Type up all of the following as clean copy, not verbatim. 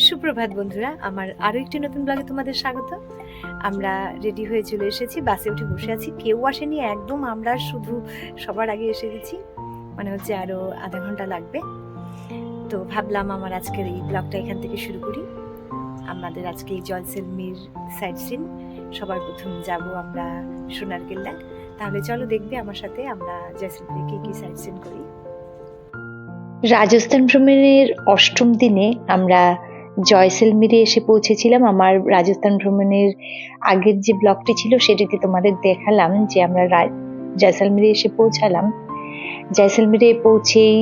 সুপ্রভাত বন্ধুরা, আমার আরো একটি নতুন ব্লগে তোমাদের স্বাগত। আমরা রেডি হয়ে চলে এসেছি, বাসে উঠে বসে আছি। কেউ আসেনি, একদম আমরা শুধু সবার আগে এসে গেছি। মনে হচ্ছে আরো আধা ঘন্টা লাগবে। তো ভাবলাম আমার আজকের এই ব্লগটা এখান থেকে শুরু করি। আমাদের আজকে এই জয়সলমীর সাইট সিন। সবার প্রথম যাব আমরা সোনারকেল্লা। তাহলে চলো দেখবে আমার সাথে আমরা জয়সলমীরে কি কি সাইট সিন করি। রাজস্থান ভ্রমণের অষ্টম দিনে আমরা জয়সলমীরে এসে পৌঁছেছিলাম। আমার রাজস্থান ভ্রমণের আগের যে ব্লগটি ছিল সেটিতে তোমাদের দেখালাম যে আমরা জয়সলমীরে এসে পৌঁছালাম। জয়সলমীরে পৌঁছেই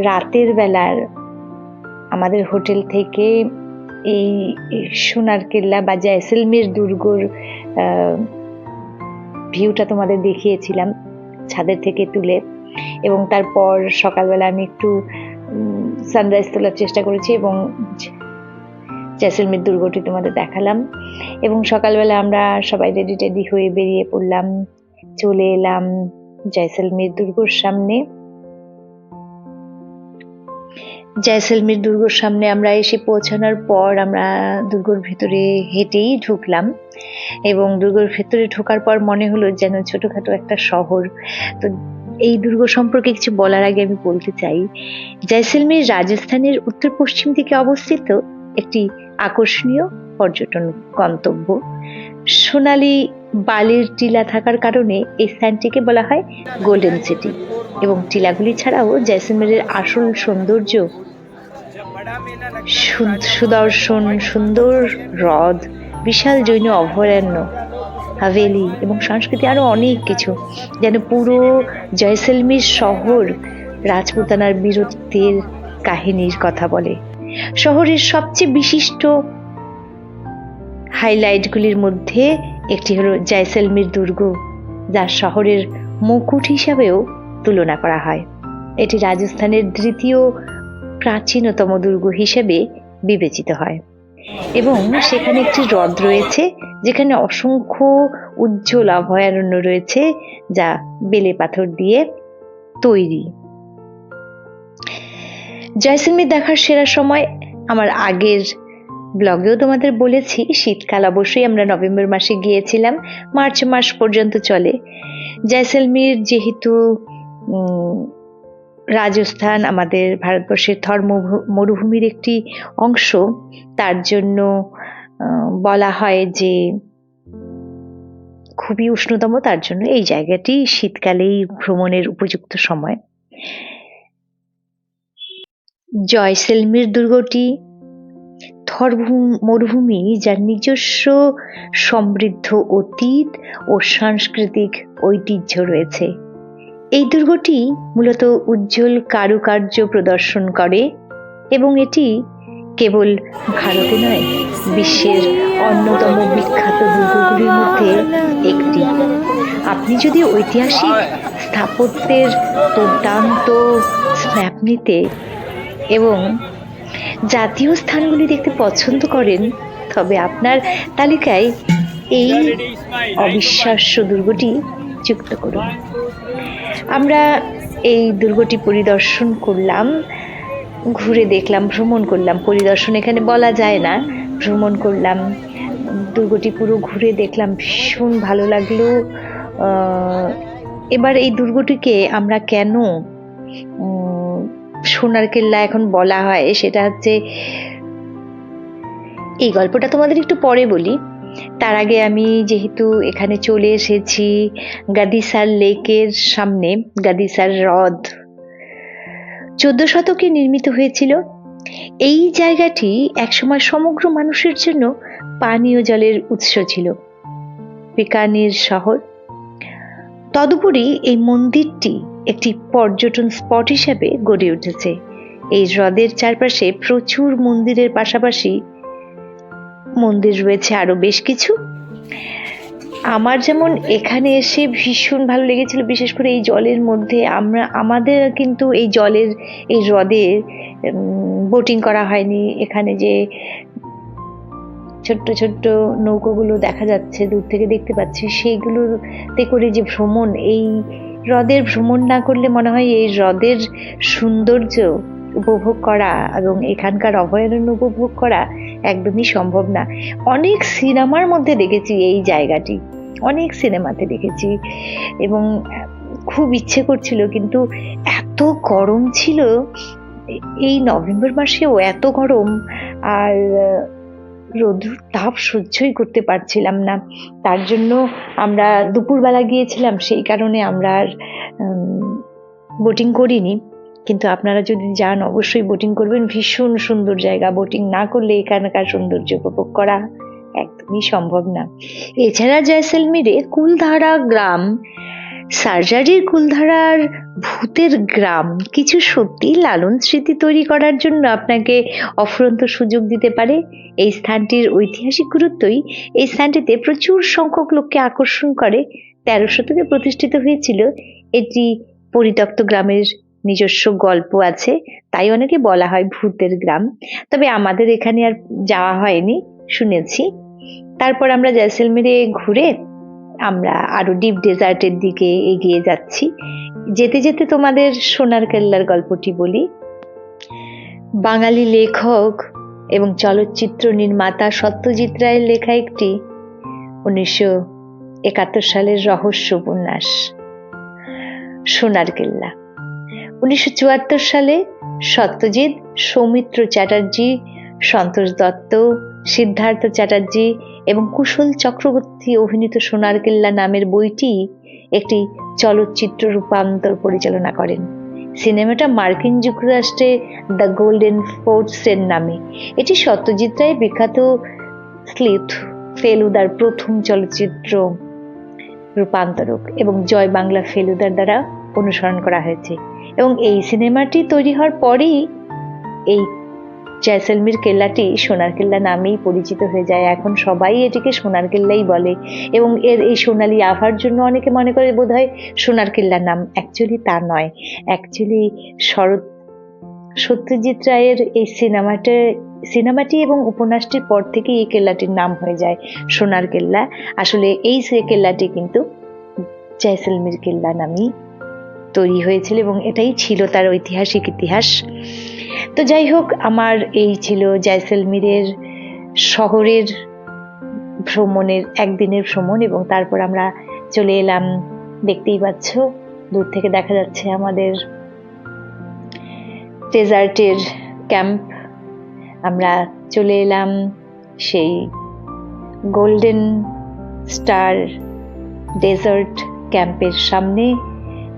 রাতের বেলার আমাদের হোটেল থেকে এই সোনারকেল্লা বা জয়সলমীর দুর্গর ভিউটা তোমাদের দেখিয়েছিলাম ছাদের থেকে তুলে, এবং তারপর সকালবেলা আমি একটু সানরাইজ তোলার চেষ্টা করেছি এবং জয়সলমীর দুর্গটি তোমাদের দেখালাম। এবং সকালবেলা আমরা সবাই রেডি হয়ে বেরিয়ে পড়লাম, চলে এলাম জয়সলমীর দুর্গর সামনে। জয়সলমীর দুর্গর সামনে আমরা এসে পৌঁছানোর পর আমরা দুর্গর ভেতরে হেঁটেই ঢুকলাম, এবং দুর্গর ভেতরে ঢোকার পর মনে হলো যেন ছোটখাটো একটা শহর। তো এই দুর্গ সম্পর্কে কিছু বলার আগে আমি বলতে চাই, জয়সলমীর রাজস্থানের উত্তর পশ্চিম দিকে অবস্থিত একটি আকর্ষণীয় পর্যটন গন্তব্য। সোনালী বালির টিলা থাকার কারণে এই স্থানটিকে বলা হয় গোল্ডেন সিটি, এবং টিলাগুলি ছাড়াও জয়সলমীরের আসল সৌন্দর্য সুদর্শন সুন্দর হ্রদ, বিশাল জৈন অভয়ারণ্য, হাভেলি এবং সংস্কৃতি আরো অনেক কিছু, যেন পুরো জয়সলমীর শহর রাজপুতানার বীরত্বের কাহিনীর কথা বলে। শহরের সবচেয়ে বিশিষ্ট হাইলাইটগুলির মধ্যে একটি হলো জয়সলমীর দুর্গ, যা শহরের মুকুট হিসাবেও তুলনা করা হয়। এটি রাজস্থানের দ্বিতীয় প্রাচীনতম দুর্গ হিসেবে বিবেচিত হয়, এবং সেখানে একটি হ্রদ রয়েছে যেখানে অসংখ্য উজ্জ্বল অভয়ারণ্য রয়েছে যা বেলে পাথর দিয়ে তৈরি। জয়সলমীর দেখার সেরা সময় আমার আগের ব্লগেও তোমাদের বলেছি, শীতকাল। অবশ্যই আমরা নভেম্বর মাসে গিয়েছিলাম, মার্চ মাস পর্যন্ত চলে। জয়সলমীর যেহেতু রাজস্থান আমাদের ভারতবর্ষের থর মরুভূমির একটি অংশ, তার জন্য বলা হয় যে খুবই উষ্ণতম, তার জন্য এই জায়গাটি শীতকালেই ভ্রমণের উপযুক্ত সময়। জয়সলমীর দুর্গটি থর মরুভূমি, যার নিজস্ব সমৃদ্ধ অতীত ও সাংস্কৃতিক ঐতিহ্য রয়েছে। এই দুর্গটি মূলত উজ্জ্বল কারুকার্য প্রদর্শন করে, এবং এটি কেবল ভারতে নয়, বিশ্বের অন্যতম বিখ্যাত দুর্গগুলির মধ্যে একটি। আপনি যদি ঐতিহাসিক স্থাপত্যের দুর্দান্ত স্ন্যাপ নিতে এবং জাতীয় স্থানগুলি দেখতে পছন্দ করেন, তবে আপনার তালিকায় এই অবিশ্বাস্য দুর্গটি যুক্ত করুন। আমরা এই দুর্গটি পরিদর্শন করলাম, ঘুরে দেখলাম, ভ্রমণ করলাম। পরিদর্শন এখানে বলা যায় না, ভ্রমণ করলাম। দুর্গটি পুরো ঘুরে দেখলাম, ভীষণ ভালো লাগলো। এবার এই দুর্গটিকে আমরা কেন সোনারকেল্লা এখন বলা হয়, সেটা হচ্ছে, এই গল্পটা তোমাদের একটু পরে বলি। তার আগে আমি যেহেতু এখানে চলে এসেছি গাদিসার লেকের সামনে, গাদিসার হ্রদ 14 শতকে নির্মিত হয়েছিল। এই জায়গাটি একসময় সমগ্র মানুষের জন্য পানীয় জলের উৎস ছিল, বিকানির শহর। তদুপরি এই মন্দিরটি একটি পর্যটন স্পট হিসেবে গড়ে উঠেছে। এই হ্রদের চারপাশে প্রচুর মন্দিরের পাশাপাশি মন্দির রয়েছে আরো বেশ কিছু। আমার যেমন এখানে এসে ভীষণ ভালো লেগেছিল, বিশেষ করে এই জলের মধ্যে আমাদের কিন্তু এই জলের এই হ্রদে বোটিং করা হয়নি। এখানে যে ছোট্ট ছোট্ট নৌকোগুলো দেখা যাচ্ছে, দূর থেকে দেখতে পাচ্ছি, সেইগুলোতে করে যে ভ্রমণ, এই হ্রদের ভ্রমণ না করলে মনে হয় এই হ্রদের সৌন্দর্য উপভোগ করা এবং এখানকার অভয়ারণ্য উপভোগ করা একদমই সম্ভব না। অনেক সিনেমার মধ্যে দেখেছি এই জায়গাটি, অনেক সিনেমাতে দেখেছি এবং খুব ইচ্ছে করছিল, কিন্তু এত গরম ছিল এই নভেম্বর মাসেও, এত গরম, আর রৌদ্র তাপ সহ্যই করতে পারছিলাম না। তার জন্য আমরা দুপুরবেলা গিয়েছিলাম, সেই কারণে আমরা আর বোটিং করিনি। কিন্তু আপনারা যদি যান অবশ্যই বোটিং করবেন, ভীষণ সুন্দর জায়গা। বোটিং না করলে এখানকার সৌন্দর্য উপভোগ করা একদমই সম্ভব না। এছাড়া জয়সলমীরে কুলধারা গ্রাম, সার্জারির কুলধারার ভূতের গ্রাম কিছু সত্যি লালন স্মৃতি তৈরি করার জন্য আপনাকে অফুরন্ত সুযোগ দিতে পারে। এই স্থানটির ঐতিহাসিক গুরুত্বই এই স্থানটিতে প্রচুর সংখ্যক লোককে আকর্ষণ করে। 13 শতকে প্রতিষ্ঠিত হয়েছিল এটি। পরিত্যক্ত গ্রামের নিজস্ব গল্প আছে, তাই অনেকে বলা হয় ভূতের গ্রাম। তবে আমাদের এখানে আর যাওয়া হয়নি, শুনেছি। তারপর আমরা জয়সলমীরে ঘুরে আমরা আরো ডিপ ডেজার্টের দিকে এগিয়ে যাচ্ছি। যেতে যেতে তোমাদের সোনার কেল্লার গল্পটি বলি। বাঙালি লেখক এবং চলচ্চিত্র নির্মাতা সত্যজিৎ রায়ের লেখা একটি 1971 সালের রহস্য উপন্যাস সোনার কেল্লা। 1974 সালে সত্যজিৎ, সৌমিত্র চ্যাটার্জি, সন্তোষ দত্ত, সিদ্ধার্থ চ্যাটার্জি এবং কুশল চক্রবর্তী অভিনীত সোনার কেল্লা নামের বইটি একটি চলচ্চিত্র রূপান্তর পরিচালনা করেন। সিনেমাটা মার্কিন যুক্তরাষ্ট্রে দ্য গোল্ডেন ফোর্টসের নামে। এটি সত্যজিৎ রায়ের বিখ্যাত স্লিথ ফেলুদার প্রথম চলচ্চিত্র রূপান্তরক এবং জয় বাংলা ফেলুদার দ্বারা অনুসরণ করা হয়েছে। এবং এই সিনেমাটি তৈরি হওয়ার পরেই এই জয়সলমীর কেল্লাটি সোনার কেল্লা নামেই পরিচিত হয়ে যায়। এখন সবাই এটিকে সোনার কেল্লাই বলে এবং এর এই সোনালী আভার জন্য অনেকে মনে করে বোধহয় সোনার কেল্লার নাম। অ্যাকচুয়ালি তা নয়। অ্যাকচুয়ালি সত্যজিৎ রায়ের এই সিনেমাটি এবং উপন্যাসটির পর থেকে এই কেল্লাটির নাম হয়ে যায় সোনার কেল্লা। আসলে এই কেল্লাটি কিন্তু জয়সলমীর কেল্লা নামেই তৈরি হয়েছিল এবং এটাই ছিল তার ঐতিহাসিক ইতিহাস। তো যাই হোক, আমার এই ছিল জয়সলমীরের শহরের ভ্রমণের একদিনের ভ্রমণ। এবং তারপর আমরা চলে এলাম, দেখতেই পাচ্ছ দূর থেকে দেখা যাচ্ছে আমাদের ডেজার্টের ক্যাম্প। আমরা চলে এলাম সেই গোল্ডেন স্টার ডেজার্ট ক্যাম্পের সামনে।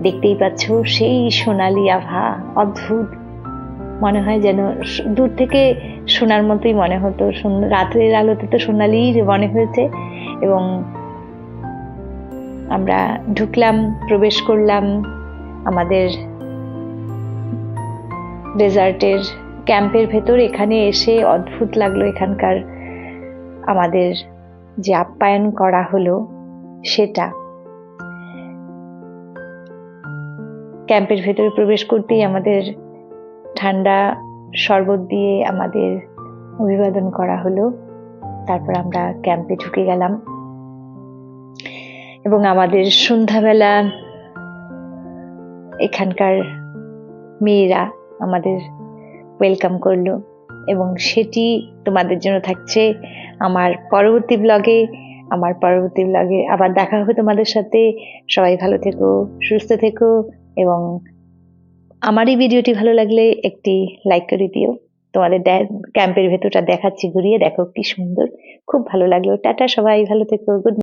দেখতেই পাচ্ছ সেই সোনালী আভা, অদ্ভুত, মনে হয় যেন দূর থেকে সোনার মতোই মনে হতো। রাত্রের আলোতে তো সোনালি মনে হয়েছে। এবং আমরা ঢুকলাম, প্রবেশ করলাম আমাদের ডেজার্টের ক্যাম্পের ভেতর। এখানে এসে অদ্ভুত লাগলো এখানকার আমাদের যে আপ্যায়ন করা হলো সেটা। ক্যাম্পের ভেতরে প্রবেশ করতেই আমাদের ঠান্ডা শরবত দিয়ে আমাদের অভিবাদন করা হলো। তারপর আমরা ক্যাম্পে ঢুকে গেলাম এবং আমাদের সন্ধ্যাবেলা এখানকার মেয়েরা আমাদের ওয়েলকাম করলো এবং সেটি তোমাদের জন্য থাকছে আমার পরবর্তী ব্লগে। আবার দেখা হবে তোমাদের সাথে। সবাই ভালো থেকো, সুস্থ থেকো এবং আমার এই ভিডিওটি ভালো লাগলে একটি লাইক করে দিও। তোমাদের ক্যাম্পের ভেতরটা দেখাচ্ছি, ঘুরিয়ে দেখো কি সুন্দর, খুব ভালো লাগলো। টাটা, সবাই ভালো থেকো, গুড।